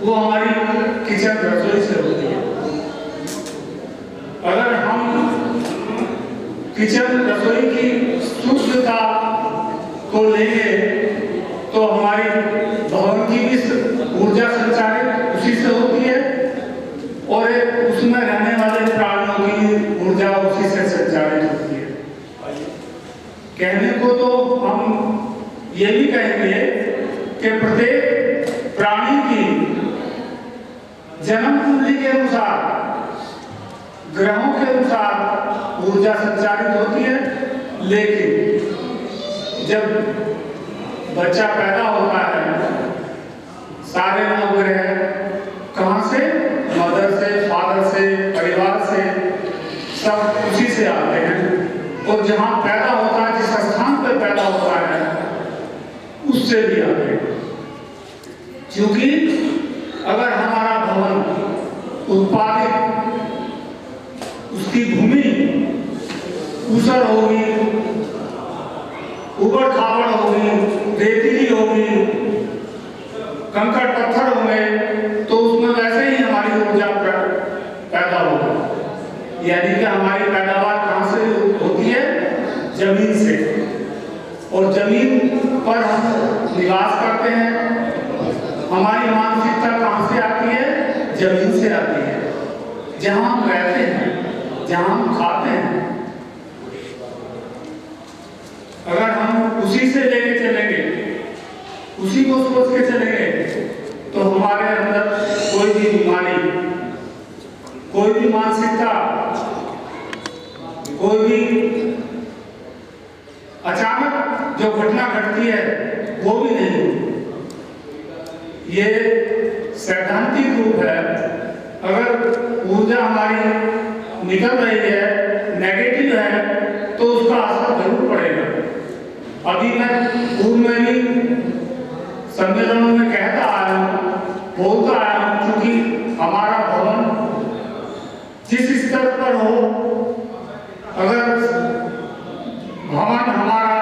वो हमारी किचन रसोई से होती है। अगर हम किचन रसोई की शुद्धता को लेंगे तो हमारी भवन की भी ऊर्जा संचारित उसी से होती है और उसमें रहने वाले प्राणियों की ऊर्जा उसी से संचारित होती है। कहने को तो हम ये भी कहेंगे कि प्रत्येक प्राणी की जन्म कुंडली के अनुसार, ग्रहों के अनुसार ऊर्जा संचारित होती है, लेकिन जब बच्चा पैदा होता है सारे नवग्रह कहाँ से? मदर से, फादर से, परिवार से, सब उसी से आते हैं और जहाँ पैदा होता है, जिस स्थान पर पैदा होता है उससे भी आते हैं। क्योंकि अगर हमारा भवन उत्पादित, उसकी भूमि ऊसर होगी, उबड़ खाबड़ होगी, रेतीली होगी, कंकड़ पत्थर होंगे, तो उसमें वैसे ही हमारी ऊर्जा पैदा होगी। यानी कि हमारी पैदावार कहाँ से होती है? जमीन से। और जमीन पर हम निवास करते हैं। हमारी मानसिकता कहाँ से आती है? जमीन से आती है। जहाँ हम रहते हैं, जहाँ हम खाते हैं, अगर हम उसी से लेके चलेंगे, उसी को सोच के चलेंगे, तो हमारे अंदर कोई भी बीमारी, कोई भी मानसिकता, कोई भी अचानक जो घटना घटती है वो भी नहीं। ये सैद्धांतिक रूप है। अगर ऊर्जा हमारी निकल रही है, नेगेटिव है, तो उसका असर जरूर पड़ेगा। अभी मैं पूर्व में भी सम्मेलनों में कहता आया हूँ, बोलता आया हूँ, क्योंकि हमारा भवन जिस स्तर पर हो, अगर भवन हमारा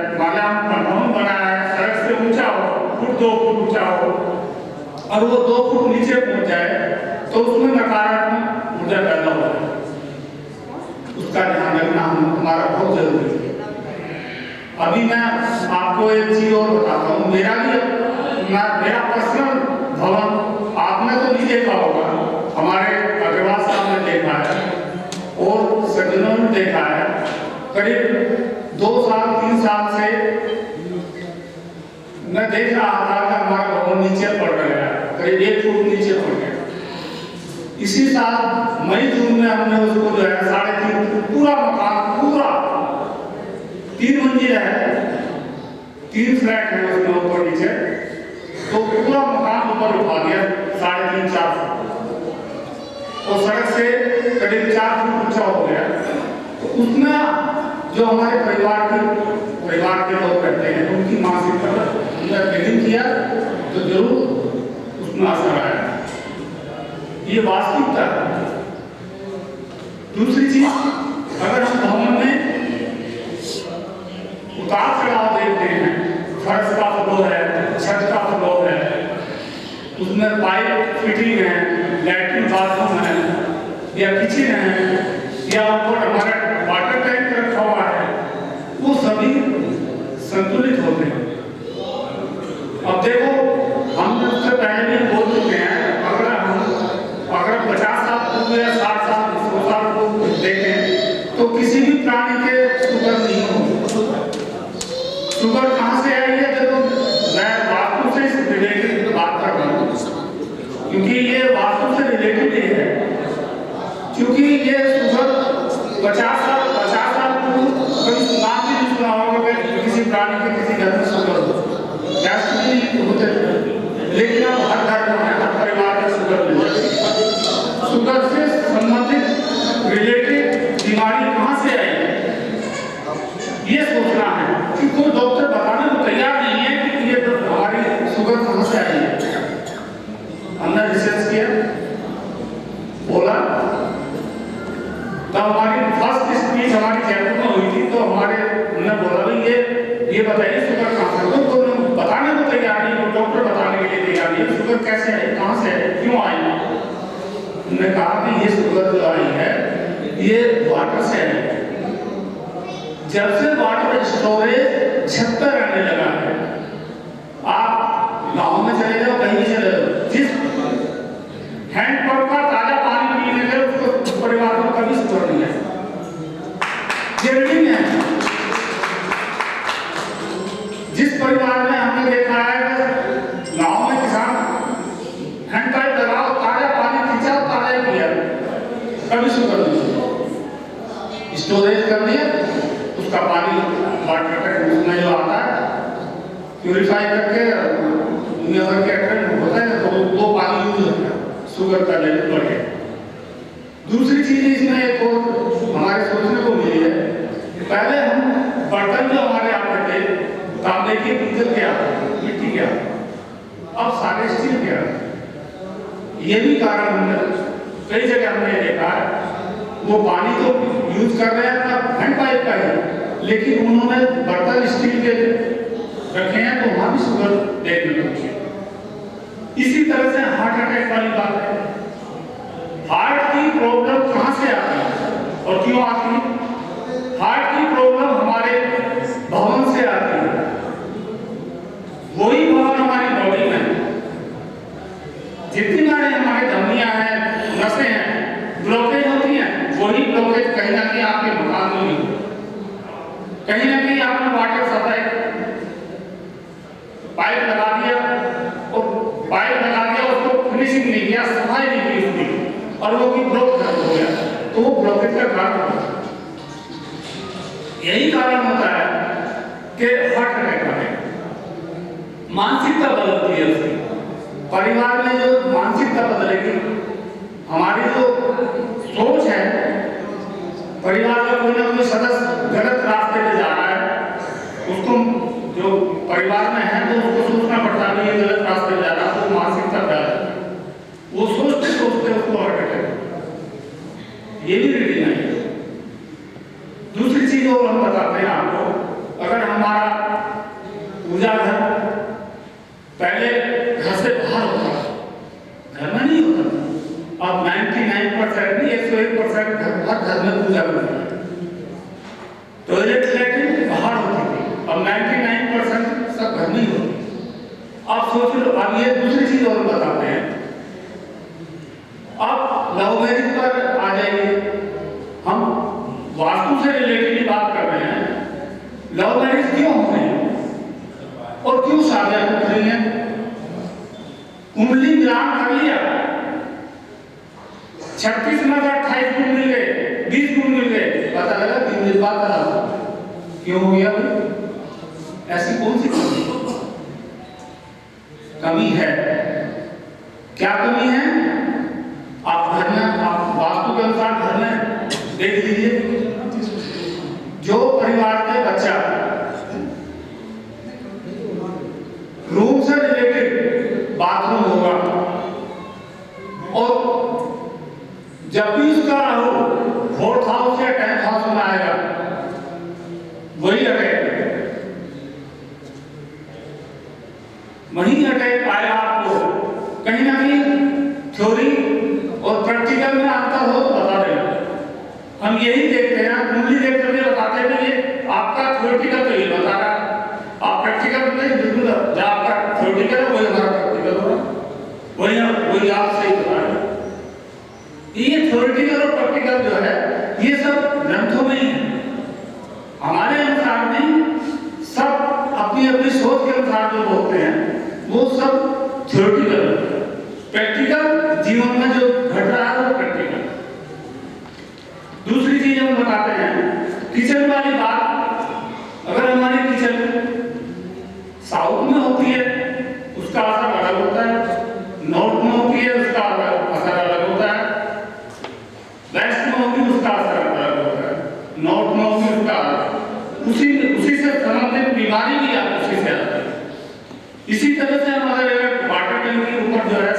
भवन बना है, सड़क से ऊंचा हो, फुट 2 फुट ऊंचा हो, और वो 2 फुट नीचे पहुंच जाए, तो उसमें नकारात्मक ऊर्जा पैदा हो जाए। उसका ध्यान रखना हमारा बहुत जरूरी है। अभी मैं आपको एक चीज और बताता हूँ। मेरा पर्सनल भवन आपने तो नहीं देखा होगा, हमारे अग्रवाल साहब ने देखा है और सज्जनों ने देखा है। करीब 2 साल 3 साल से मैं देख रहा था कि हमारा भवन नीचे पड़ गया है, करीब 1 फुट नीचे पड़ गया। इसी साल मई जून में हमने उसको जो है 3.5 फुट पूरा मकान, पूरा 3 मंजिल है, 3 फ्लैट है उसमें ऊपर नीचे, तो पूरा मकान ऊपर उठा दिया 3.5-4 फुट और सड़क से करीब 4 फुट ऊंचा हो गया। तो उसमें जो हमारे परिवार के लोग रहते हैं, उनकी मानसिकता ट्रेनिंग किया तो जरूर उसमें असर आया। ये वास्तविकता है। दूसरी चीज, अगर हम भवन में उतार चढ़ाव देखते हैं, फर्श का फ्लोर है, छत का फ्लोर है, उसमें पाइप फिटिंग है, लैट्रिन बाथरूम है या किचन है, या ऊपर हमारा वाटर टैंक रखा हुआ है, वो सभी संतुलित होते हैं। अब देखो, हम उससे पहले भी बोल चुके हैं, अगर 50 साल पूर्व या 60 साल 100 साल पूर्व देखें तो किसी भी प्राणी के शुगर नहीं हो। शुगर कहाँ से आई है? देखो, मैं वास्तु से रिलेटेड बात कर रहा हूँ, क्योंकि ये वास्तु से रिलेटेड ही है। क्योंकि ये शुगर 50 साल पूर्व कभी सुना भी नहीं सुना होगा कि किसी प्राणी के किसी घर में शुगर होते, लेकिन अब हर घर में, हर परिवार में शुगर मिल जाती है। शुगर से संबंधित रिलेटेड बीमारी कहाँ से आई है, ये सोचना है कि कोई डॉक्टर बताने को तैयार नहीं है कि ये हमारी शुगर कहाँ से आई है। हमने रिसर्च किया, बोला, तो हमारी फर्स्ट स्पीच हमारी जयपुर में हुई थी, तो हमने बोला भाई ये बताइए शुगर कहाँ से, तो बताने को तैयार नहीं, डॉक्टर बताने पहचानिए शुगर कैसे है, कहाँ से है, क्यों आई। उन्होंने कहा कि ये शुगर जो आई है ये वाटर से है। जब से वाटर स्टोरेज छत पर रहने लगा है, आप गांव में चले जाओ, कहीं भी चले जाओ, जिस हैंडपंप का ताजा पानी पीने के उसको परिवार को कभी शुगर नहीं है। ये रीडिंग है। जिस परिवार में हमने देखा है गांव में किसान हैंडपाइप लगाओ, ताजा पानी खींचा, ताजा ही पिया, कभी शुगर नहीं। स्टोरेज कर दिया, उसका पानी वाटर टैंक में जो आता है प्यूरिफाई करके दुनिया भर के अटेंड होता है, तो वो पानी यूज होता है, शुगर का लेवल बढ़े। दूसरी चीज इसमें एक और हमारे सोचने को मिली है, पहले हम बर्तन जो हमारे आते थे तांबे के, पीतल के आते, मिट्टी के आते, अब सारे स्टील के आते। ये भी कारण हमने कई जगह हमने देखा है, वो पानी तो यूज कर रहे हैं अपना हैंड पाइप का ही, लेकिन उन्होंने बर्तन स्टील के रखे हैं, तो वहां भी शुगर देखने को मिली। इसी तरह से हार्ट अटैक वाली बात है। हार्ट की प्रॉब्लम कहां से आती है और क्यों आती है? हार्ट की प्रॉब्लम हमारे भवन से आती है। वही भवन हमारी बॉडी में जितनी सारी हमारी धमनियां हैं, नसें हैं, ब्लॉकेज होती हैं, वही ब्लॉकेज कहीं ना कहीं आपके मकान में नहीं, कहीं ना कहीं आपने वाटर सप्लाई पाइप लगा दिया और पाइप लगा दिया, उसको फिनिशिंग नहीं किया, सफाई नहीं की उसकी, और वो भी ब्लॉक हो गया, तो वो ब्लॉकेज का कारण होता है। यही कारण होता है कि हार्ट अटैक का है। मानसिकता बदलती है उसकी, परिवार में जो मानसिकता बदलेगी, हमारी जो सोच है, परिवार का कोई ना कोई सदस्य गलत रास्ते पे जा रहा है, उसको जो परिवार में है तो उसको सोचना पड़ता है ये गलत रास्ते पे जा रहा है, तो मानसिकता फैल जाती है, वो सोचते सोचते उसको हार्ट अटैक। ये भी रीडिंग है। दूसरी चीज और हम बताते हैं आपको, अगर हमारा पूजा घर पहले घर से बाहर होता, घर में नहीं होता, अब 99% नहीं 101% घर में पूजा करते हैं। टॉयलेट लैट्रिन बाहर होती थी, अब 99% सब घर में ही होती। अब सोच लो, अब ये दूसरी चीज और बताते हैं। अब लव मैरिज पर आ जाइए, हम वास्तु से रिलेटेड बात कर रहे हैं। लव मैरिज क्यों हो रही है और क्यों शादियां हो रही हैं? कुंडली मिलान कर लिया, 36 में 28 गुण मिल गए, 20 गुण मिल गए, पता लगा 3 दिन बाद खराब। क्यों हो गया? ऐसी कौन सी कमी है? क्या कमी है? आप घर में, आप वास्तु के अनुसार घर में देख लीजिए, जो परिवार के बच्चा रूम से रिलेटेड बाथरूम होगा और जब भी उसका राहु 4th हाउस या 10th हाउस में आएगा, वही अटैक आएगा आपको। कहीं ना कहीं थ्योरी और प्रैक्टिकल में अंतर हो तो बता देना। हम यही देखते हैं, कुंडली देख करके बताते हैं कि ये आपका थ्योरेटिकल तो ये बता रहा है, आप प्रैक्टिकल नहीं, बिल्कुल जो आपका थ्योरेटिकल है वही हमारा प्रैक्टिकल होगा, वही आप सही बता रहे हैं। ये थ्योरेटिकल और प्रैक्टिकल जो है ये सब ग्रंथों में ही है, हमारे अनुसार नहीं। सब अपनी अपनी सोच के अनुसार जो बोलते हैं वो सब थ्योरेटिकल, प्रैक्टिकल जीवन में जो घट रहा है वो प्रैक्टिकल। दूसरी चीज हम बताते हैं, किचन वाली बात। अगर हमारी किचन साउथ में होती है उसका असर अलग होता है, नॉर्थ में होती है उसका असर अलग होता है, वेस्ट में होगी उसका असर अलग होता है, नॉर्थ में होगी उसका उसी से संबंधित बीमारी भी आप उसी से आती है। इसी तरह से हमारे वाटर टंकी ऊपर जो है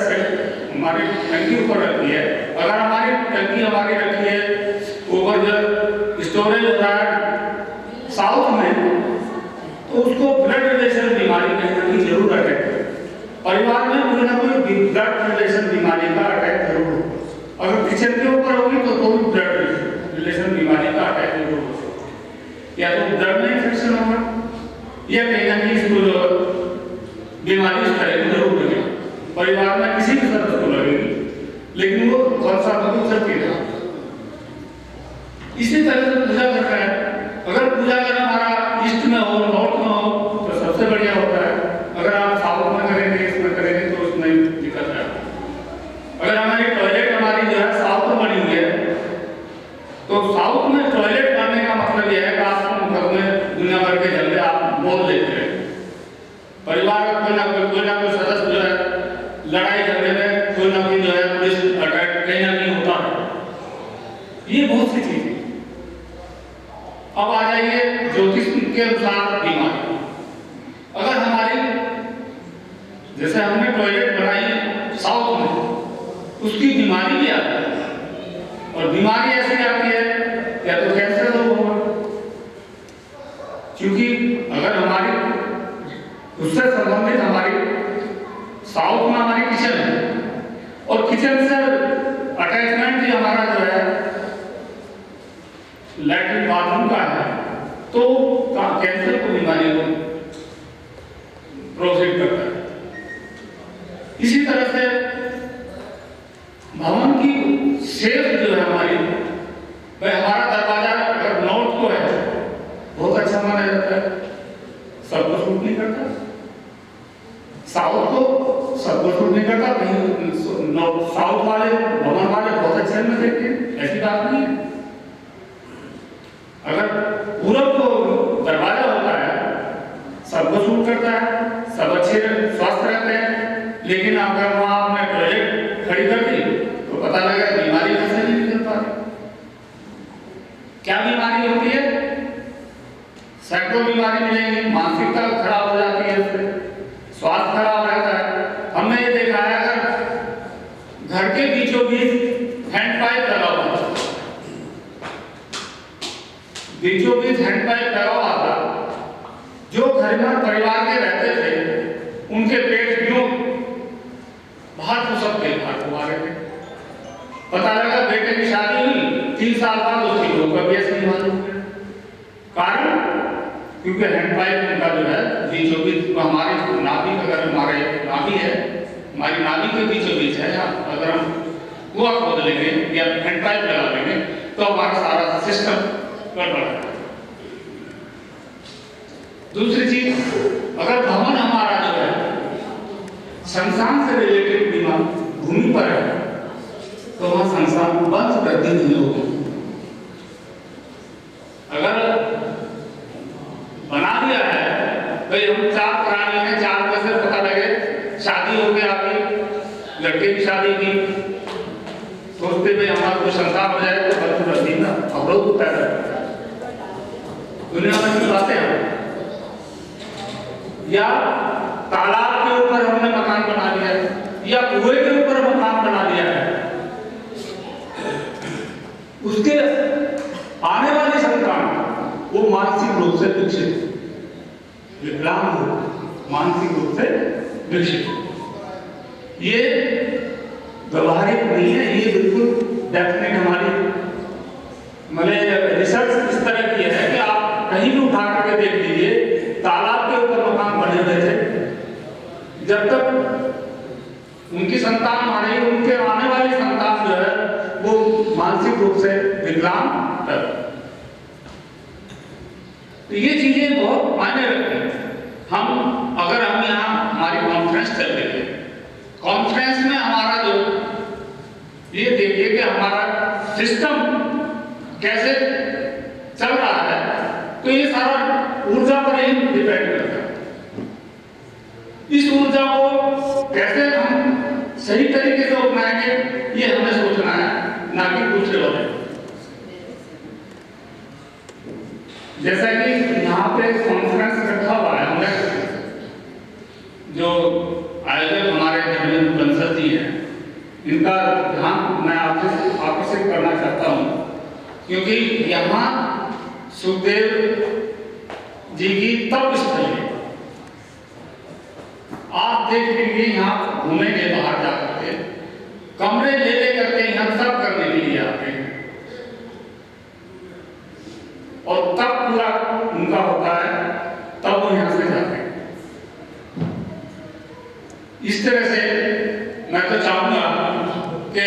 हमारी टंकी ऊपर रखी है, अगर हमारी टंकी हमारी रखी है ऊपर जो स्टोरेज होता है साउथ में, तो उसको ब्लड रिलेशन बीमारी कहीं ना कहीं जरूर अटैक। परिवार में कोई ना कोई ब्लड रिलेशन बीमारी का अटैक जरूर होगा। अगर किचन के ऊपर होगी तो भी ब्लड रिलेशन बीमारी का अटैक जरूर होगा। या तो ब्लड में इन्फेक्शन होगा या कहीं ना कहीं इसको बीमारी इस तरह की जरूर लगेगी, परिवार में किसी भी सदस्य को लगेगी, लेकिन वो वंशानुगत चलती रहेगी। इसी तरह से पूजा कर रहा है, अगर पूजा अगर हमारा ईस्ट में हो, नॉर्थ में हो तो सबसे बढ़िया होता है। अगर आप साउथ में करेंगे, इसमें करेंगे तो उसमें दिक्कत है। अगर हमारी टॉयलेट हमारी जो है साउथ में बनी हुई है तो साउथ में टॉयलेट बनने का मतलब यह है कि आप घर में दुनिया भर के झगड़े आप मोल लेते हैं। परिवार का कोई ना कोई सदस्य जो है लड़ाई झगड़े में कोई ना कोई जो है पुलिस अटैक कहीं ना कहीं होता है। ये बहुत सी चीजें। अब आ जाइए ज्योतिष के अनुसार बीमारी। अगर हमारी जैसे हमने टॉयलेट बनाई साउथ में, उसकी बीमारी भी आती है, और बीमारी ऐसी आती है या तो कैंसर रोग होगा, क्योंकि अगर हमारी उससे संबंधित हमारी साउथ में हमारी किचन है और किचन से अटैचमेंट भी हमारा जो है लैट्रिन बाथरूम का है, तो कैंसर को बीमारी को प्रोसीड करता है। इसी तरह से भवन की शेप जो है हमारी, वह हमारा दरवाजा अगर नॉर्थ को है बहुत अच्छा माना जाता है, सबको सूट नहीं करता। साउथ को सबको सूट नहीं करता, कहीं साउथ वाले भवन वाले बहुत अच्छे में देखते हैं, ऐसी बात नहीं है। अगर पूरब को दरवाजा होता है सबको सूट करता है, सब अच्छे स्वस्थ रहते हैं, लेकिन अगर वहां आपने टॉयलेट खड़ी कर दी तो पता लगा बीमारी कैसे नहीं निकल पा रही। क्या बीमारी होती है? सैकड़ों बीमारी मिलेंगी, मानसिकता खराब हो जाती है, इससे स्वास्थ्य खराब रहता है। हमने ये देखा है अगर घर के बीचों बीच हैंड पाइप लगा हुआ, बीचों बीच हैंड पाइप लगा हुआ था, जो घर में परिवार के रहते थे उनके पेट क्यों बाहर हो सकते रहे थे। पता लगा बेटे की शादी हुई, 3 साल बाद उसकी रोग का भी ऐसे मालूम है। कारण क्योंकि हैंड पाइप उनका जो है बीचों बीच हमारी नाभि, अगर हमारे नाभि है, हमारी नाभि के बीचों बीच है, अगर हम कुआं खोद लेंगे या हैंड पाइप लगा लेंगे तो हमारा सारा सिस्टम गड़बड़ है। दूसरी चीज, अगर भवन हमारा जो है संस्थान से रिलेटेड बीमार भूमि पर है तो वहां संस्थान वंश वृद्धि नहीं होगी। अगर बना दिया है भाई हम 4 प्राणी हैं, 4 में से पता लगे शादी हो गई, आपकी लड़के की शादी की, सोचते भाई हमारा कोई संतान हो जाए तो वंश वृद्धि का अवरोध पैदा करता है। दुनिया में की बातें हैं। या तालाब के ऊपर हमने मकान बना लिया है या कुएं के ऊपर मकान बना लिया है, उसके आने वाली संतान वो मानसिक रूप से विकसित, विकलांग हो, मानसिक रूप से विकसित। ये व्यवहारिक नहीं है, ये बिल्कुल डेफिनेट हमारी मतलब रिसर्च इस तरह की है कि आप कहीं भी उठा करके देख लीजिए, तालाब के ऊपर मकान बने हुए थे, जब तक उनकी संतान आ रही, उनके आने वाली संतान जो है वो मानसिक रूप से विकलांग है। तो ये चीजें बहुत मायने रखती हैं। हम अगर हम यहाँ हमारी कॉन्फ्रेंस चल रही है, कॉन्फ्रेंस में हमारा जो ये देखिए कि हमारा सिस्टम कैसे चल रहा है, तो ये सारा ऊर्जा पर ही डिपेंड करता है। इस ऊर्जा को कैसे हम सही तरीके से अपनाएंगे ये हमें सोचना है, ना कि दूसरे लोग। जैसा कि यहाँ पे कॉन्फ्रेंस रखा हुआ है, हमने जो आयोजक हमारे जमीन बंसल जी हैं, इनका ध्यान मैं आपसे करना चाहता हूँ, क्योंकि यहाँ सुखदेव जी की तप स्थली, आप आप देख लीजिए, यहाँ घूमेंगे बाहर जा करके, कमरे ले करके यहाँ सब करने के लिए आते हैं और तब पूरा उनका होता है, तब वो यहाँ से जाते हैं। इस तरह से मैं तो चाहूंगा कि